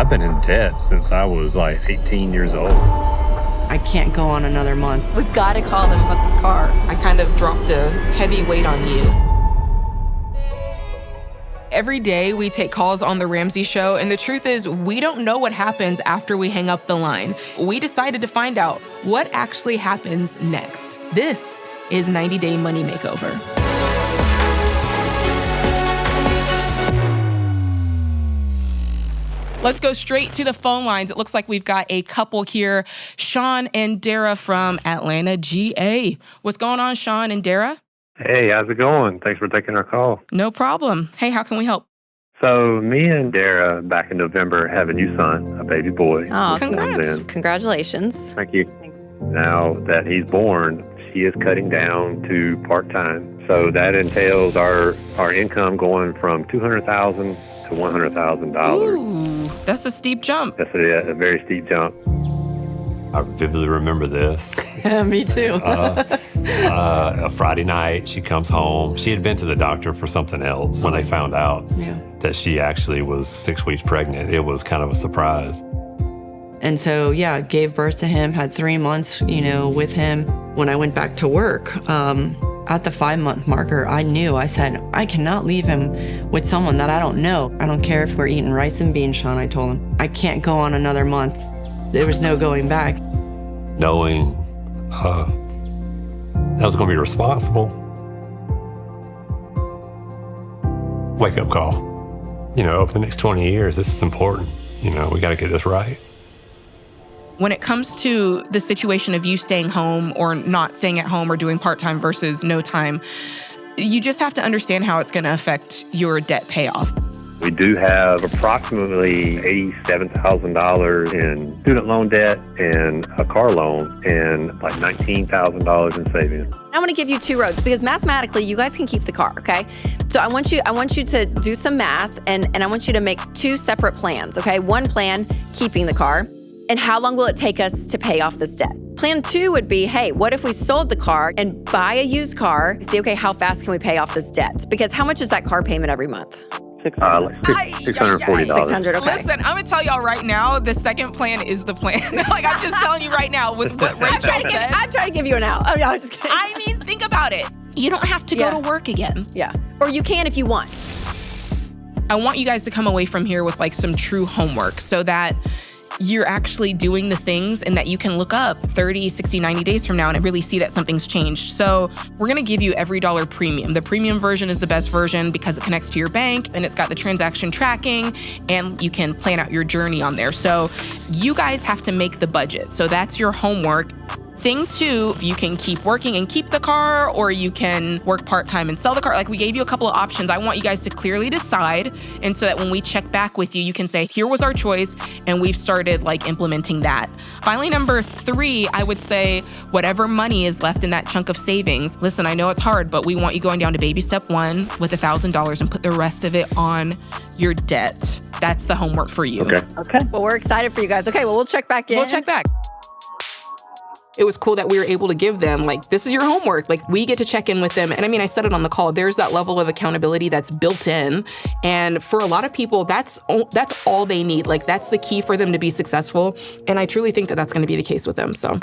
I've been in debt since I was like 18 years old. I can't go on another month. We've got to call them about this car. I kind of dropped a heavy weight on you. Every day we take calls on The Ramsey Show, and the truth is we don't know what happens after we hang up the line. We decided to find out what actually happens next. This is 90-Day Money Makeover. Let's go straight to the phone lines. It looks like we've got a couple here. Shawn and Dara from Atlanta, GA. What's going on, Shawn and Dara? Hey, how's it going? Thanks for taking our call. No problem. Hey, how can we help? So me and Dara, back in November, have a new son, a baby boy. Oh, Congrats. Congratulations. Thank you. Now that he's born, she is cutting down to part-time. So that entails our income going from $200,000 to $100,000. Ooh, that's a steep jump. That's a very steep jump. I vividly remember this. Me too. A Friday night, she comes home. She had been to the doctor for something else. When they found out that she actually was 6 weeks pregnant, it was kind of a surprise. And so, yeah, gave birth to him, had 3 months, with him. When I went back to work, at the 5-month marker, I said, I cannot leave him with someone that I don't know. I don't care if we're eating rice and beans, Shawn, I told him. I can't go on another month. There was no going back. Knowing that I was going to be responsible. Wake-up call. Over the next 20 years, this is important. We got to get this right. When it comes to the situation of you staying home or not staying at home or doing part-time versus no time, you just have to understand how it's going to affect your debt payoff. We do have approximately $87,000 in student loan debt and a car loan and like $19,000 in savings. I want to give you two roads because mathematically you guys can keep the car, okay? So I want you to do some math and I want you to make two separate plans, okay? One plan, keeping the car, and how long will it take us to pay off this debt? Plan two would be, hey, what if we sold the car and buy a used car and say, okay, how fast can we pay off this debt? Because how much is that car payment every month? $640. $600, okay. Listen, I'm going to tell y'all right now, the second plan is the plan. Like, I'm just telling you right now with what Rachel said. I'm trying to give you an out. I was just kidding. I mean, think about it. You don't have to go to work again. Yeah. Or you can if you want. I want you guys to come away from here with like some true homework so that you're actually doing the things and that you can look up 30, 60, 90 days from now and really see that something's changed. So we're going to give you every dollar premium. The premium version is the best version because it connects to your bank and it's got the transaction tracking and you can plan out your journey on there. So you guys have to make the budget. So that's your homework. Thing two, you can keep working and keep the car, or you can work part-time and sell the car. Like, we gave you a couple of options. I want you guys to clearly decide. And so that when we check back with you, you can say, here was our choice. And we've started like implementing that. Finally, number three, I would say whatever money is left in that chunk of savings. Listen, I know it's hard, but we want you going down to baby step one with $1,000 and put the rest of it on your debt. That's the homework for you. Okay. Well, we're excited for you guys. Okay, well, we'll check back in. We'll check back. It was cool that we were able to give them, like, this is your homework. Like, we get to check in with them. And I mean, I said it on the call, there's that level of accountability that's built in. And for a lot of people, that's all they need. Like, that's the key for them to be successful. And I truly think that that's going to be the case with them, so.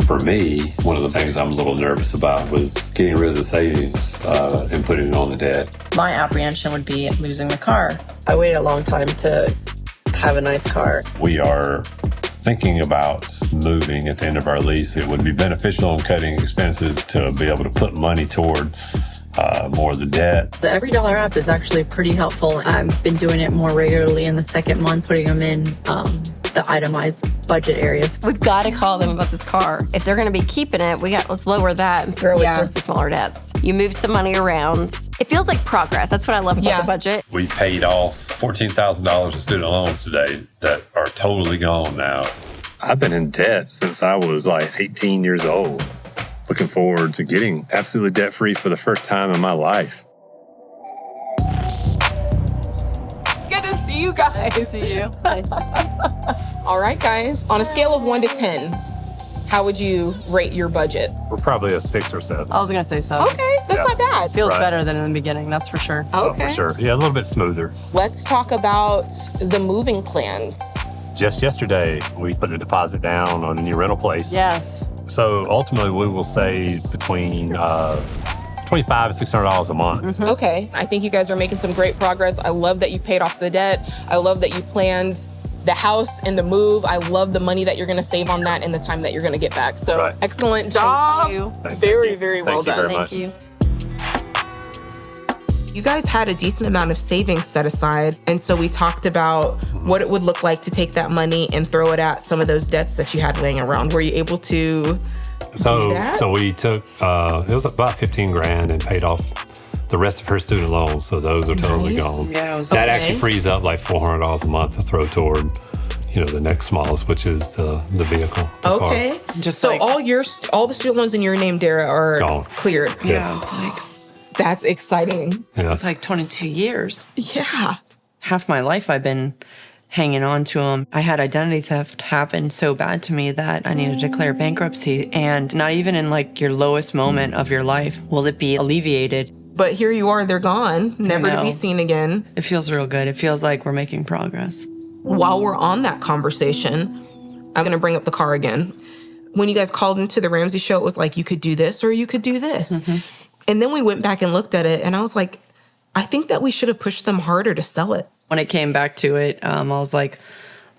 For me, one of the things I'm a little nervous about was getting rid of the savings and putting it on the debt. My apprehension would be losing the car. I waited a long time to have a nice car. We are thinking about moving at the end of our lease. It would be beneficial in cutting expenses to be able to put money toward more of the debt. The Every Dollar app is actually pretty helpful. I've been doing it more regularly in the second month, putting them in the itemized budget areas. We've got to call them about this car. If they're going to be keeping it, let's lower that and throw it towards the smaller debts. You move some money around. It feels like progress. That's what I love about the budget. We paid off $14,000 in student loans today that are totally gone now. I've been in debt since I was like 18 years old. Looking forward to getting absolutely debt-free for the first time in my life. Good to see you guys. Nice to see you. All right, guys. On a scale of 1 to 10, how would you rate your budget? We're probably a 6 or 7. I was gonna say so. Okay, that's not bad. Feels Right. better than in the beginning, that's for sure. Okay. For sure. Yeah, a little bit smoother. Let's talk about the moving plans. Just yesterday, we put a deposit down on a new rental place. Yes. So ultimately, we will save between $25 and $600 a month. Okay, I think you guys are making some great progress. I love that you paid off the debt. I love that you planned the house and the move. I love the money that you're gonna save on that and the time that you're gonna get back. So Right. excellent job. you. Very, very well Thank you done. very much. You. You guys had a decent amount of savings set aside. And so we talked about what it would look like to take that money and throw it at some of those debts that you had laying around. Were you able to do that? So we took, it was about 15 grand and paid off the rest of her student loans. So those are totally Nice. gone. Yeah, it was That okay. actually frees up like $400 a month to throw toward, the next smallest, which is the vehicle. The car. Okay. Just so like- all the student loans in your name, Dara, are Gone. cleared. Yeah, it's like That's exciting. Yeah. it's like 22 years. Yeah. Half my life I've been hanging on to them. I had identity theft happen so bad to me that I needed to declare bankruptcy, and not even in like your lowest moment of your life will it be alleviated. But here you are, they're gone, never to be know. seen again. It feels real good. It feels like we're making progress. While we're on that conversation, I'm going to bring up the car again. When you guys called into the Ramsey show, it was like, you could do this or you could do this. And then we went back and looked at it, and I was like, I think that we should have pushed them harder to sell it. When it came back to it, I was like,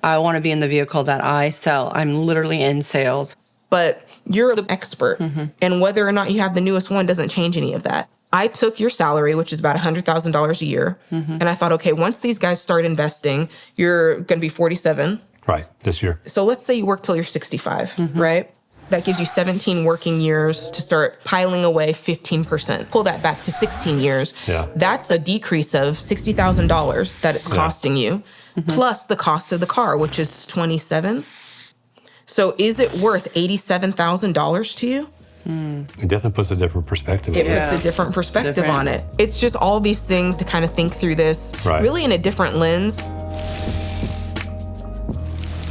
I want to be in the vehicle that I sell. I'm literally in sales. But you're the expert, and whether or not you have the newest one doesn't change any of that. I took your salary, which is about $100,000 a year, and I thought, okay, once these guys start investing, you're going to be 47. Right, this year. So let's say you work till you're 65, right? That gives you 17 working years to start piling away 15%. Pull that back to 16 years. Yeah. That's a decrease of $60,000 that it's costing you, plus the cost of the car, which is 27. So is it worth $87,000 to you? It definitely puts a different perspective. It on it. puts a different perspective Different. on it. It's just all these things to kind of think through this, Right. really in a different lens.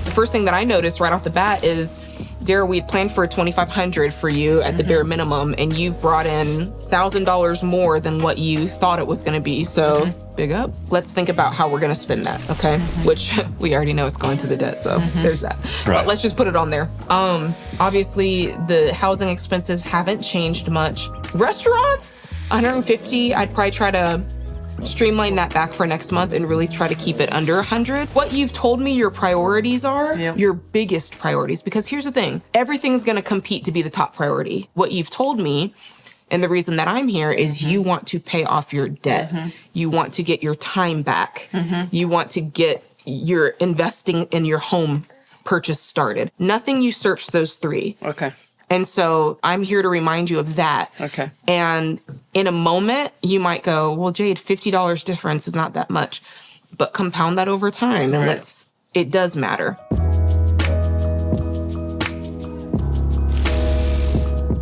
The first thing that I noticed right off the bat is, Dara, we had planned for $2,500 for you at the bare minimum, and you've brought in $1,000 more than what you thought it was going to be. So big up. Let's think about how we're going to spend that, okay? Which we already know it's going to the debt, so there's that. Right. But let's just put it on there. Obviously, the housing expenses haven't changed much. Restaurants, $150. I'd probably try to streamline that back for next month and really try to keep it under 100. What you've told me your priorities are, Yep. your biggest priorities, because here's the thing, everything's going to compete to be the top priority. What you've told me, and the reason that I'm here, is you want to pay off your debt. You want to get your time back. You want to get your investing in your home purchase started. Nothing usurps those three. Okay. And so I'm here to remind you of that. Okay. And in a moment, you might go, well, Jade, $50 difference is not that much. But compound that over time, and it does matter.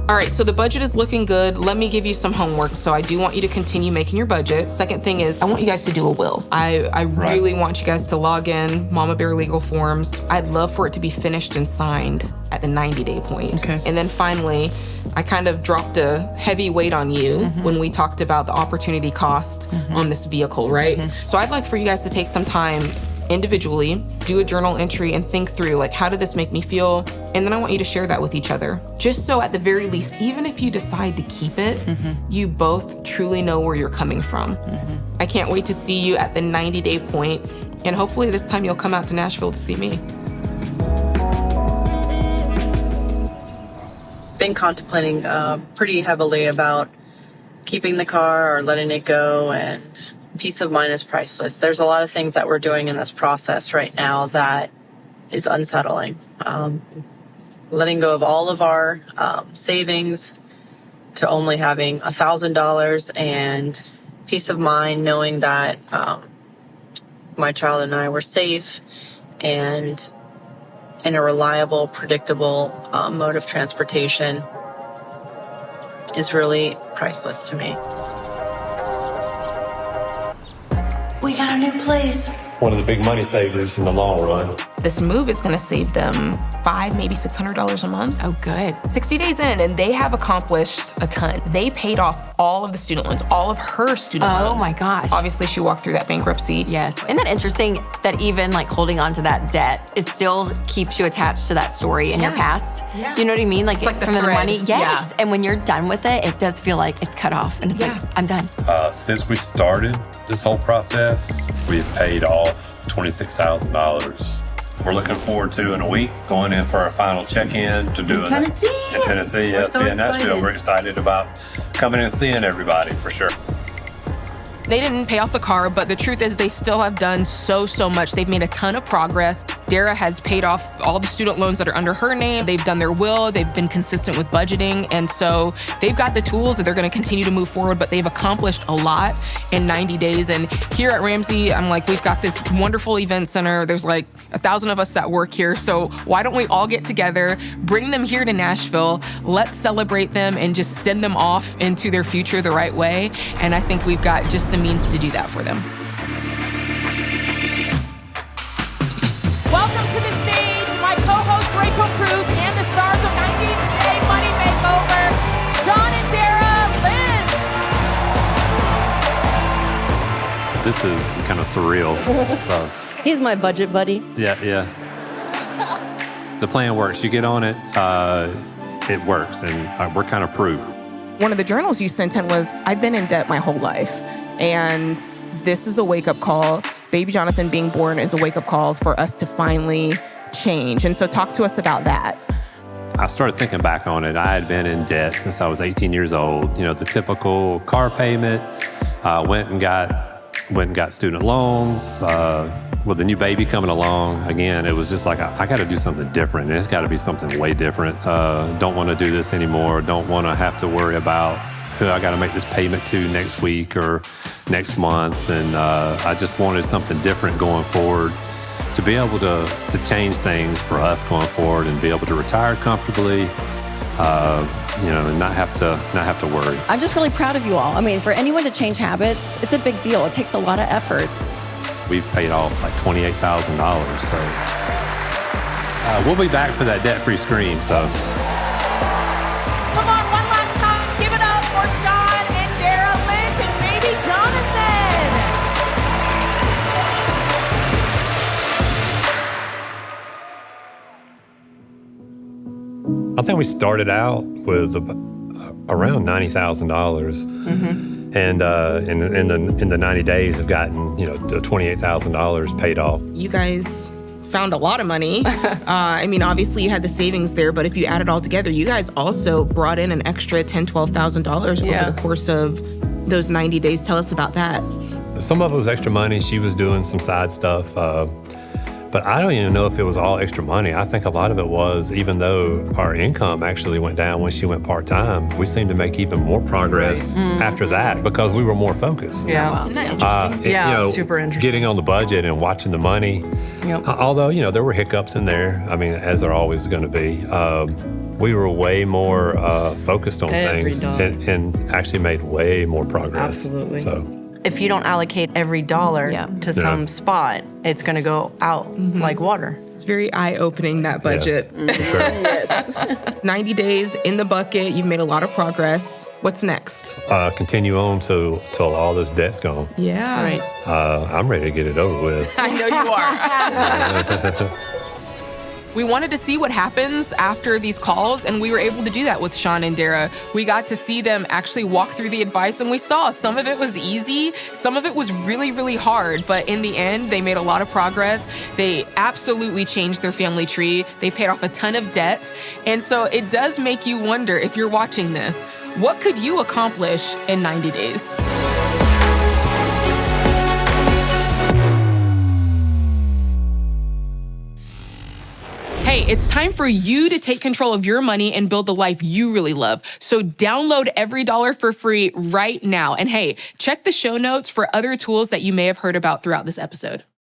All right, so the budget is looking good. Let me give you some homework. So I do want you to continue making your budget. Second thing is, I want you guys to do a will. I really want you guys to log in Mama Bear legal forms. I'd love for it to be finished and signed at the 90-day point. Okay. And then finally, I kind of dropped a heavy weight on you when we talked about the opportunity cost on this vehicle, right? So I'd like for you guys to take some time individually, do a journal entry and think through, like, how did this make me feel? And then I want you to share that with each other. Just so at the very least, even if you decide to keep it, you both truly know where you're coming from. I can't wait to see you at the 90-day point, and hopefully this time you'll come out to Nashville to see me. Been contemplating pretty heavily about keeping the car or letting it go, and peace of mind is priceless. There's a lot of things that we're doing in this process right now that is unsettling. Letting go of all of our savings to only having $1,000, and peace of mind knowing that my child and I were safe and in a reliable, predictable mode of transportation is really priceless to me. We got a new place. One of the big money savers in the long run. This move is going to save them $500, maybe $600 a month. Oh, good. 60 days in, and they have accomplished a ton. They paid off all of the student loans, all of her student loans. Oh my gosh. Obviously, she walked through that bankruptcy. Yes. Isn't that interesting that even like holding on to that debt, it still keeps you attached to that story in your past? Yeah. You know what I mean? Like, It's like the from the thread. money. Yes. Yeah. And when you're done with it, it does feel like it's cut off. And it's like, I'm done. Since we started this whole process, we've paid off $26,000. We're looking forward to, in a week, going in for our final check-in to do Tennessee. In Tennessee, We're yes, so in Nashville. excited. We're excited about coming and seeing everybody for sure. They didn't pay off the car, but the truth is they still have done so much. They've made a ton of progress. Dara has paid off all the student loans that are under her name. They've done their will. They've been consistent with budgeting. And so they've got the tools that they're going to continue to move forward, but they've accomplished a lot in 90 days. And here at Ramsey, I'm like, we've got this wonderful event center. There's like 1,000 of us that work here. So why don't we all get together, bring them here to Nashville, let's celebrate them and just send them off into their future the right way. And I think we've got just the means to do that for them. Welcome to the stage, my co-host Rachel Cruz and the stars of 90 Day Money Makeover, Shawn and Dara Lynch. This is kind of surreal. So, He's my budget buddy. yeah. The plan works. You get on it, it works, and we're kind of proof. One of the journals you sent in was, I've been in debt my whole life. And this is a wake-up call. Baby Jonathan being born is a wake-up call for us to finally change. And so talk to us about that. I started thinking back on it. I had been in debt since I was 18 years old. You know, the typical car payment. Went and got student loans. With the new baby coming along, again, it was just like, I got to do something different. And it's got to be something way different. Don't want to do this anymore. Don't want to have to worry about who I got to make this payment to next week or next month. And I just wanted something different going forward to be able to change things for us going forward and be able to retire comfortably, and not have to worry. I'm just really proud of you all. I mean, for anyone to change habits, it's a big deal. It takes a lot of effort. We've paid off like $28,000. So we'll be back for that debt-free scream. So. Come on, one last time, give it up for Shawn and Dara Lynch and baby Jonathan. I think we started out with around $90,000, and in the 90 days have gotten the $28,000 paid off. You guys found a lot of money. I mean, obviously you had the savings there, but if you add it all together, you guys also brought in an extra $10,000, $12,000 over the course of those 90 days. Tell us about that. Some of it was extra money. She was doing some side stuff. But I don't even know if it was all extra money. I think a lot of it was, even though our income actually went down when she went part-time, we seemed to make even more progress after that because we were more focused. Yeah. Isn't that interesting? Super interesting. Getting on the budget and watching the money. Yep. Although, there were hiccups in there. I mean, as there always is going to be. We were way more focused on Every things dollar. and actually made way more progress. Absolutely. So. If you don't allocate every dollar to some spot, it's going to go out like water. It's very eye-opening, that budget. Yes, for sure. 90 days in the bucket. You've made a lot of progress. What's next? Continue on till all this debt's gone. Yeah. Right. I'm ready to get it over with. I know you are. We wanted to see what happens after these calls, and we were able to do that with Shawn and Dara. We got to see them actually walk through the advice, and we saw some of it was easy, some of it was really, really hard, but in the end, they made a lot of progress. They absolutely changed their family tree. They paid off a ton of debt, and so it does make you wonder, if you're watching this, what could you accomplish in 90 days? Hey, it's time for you to take control of your money and build the life you really love. So download Every Dollar for free right now. And hey, check the show notes for other tools that you may have heard about throughout this episode.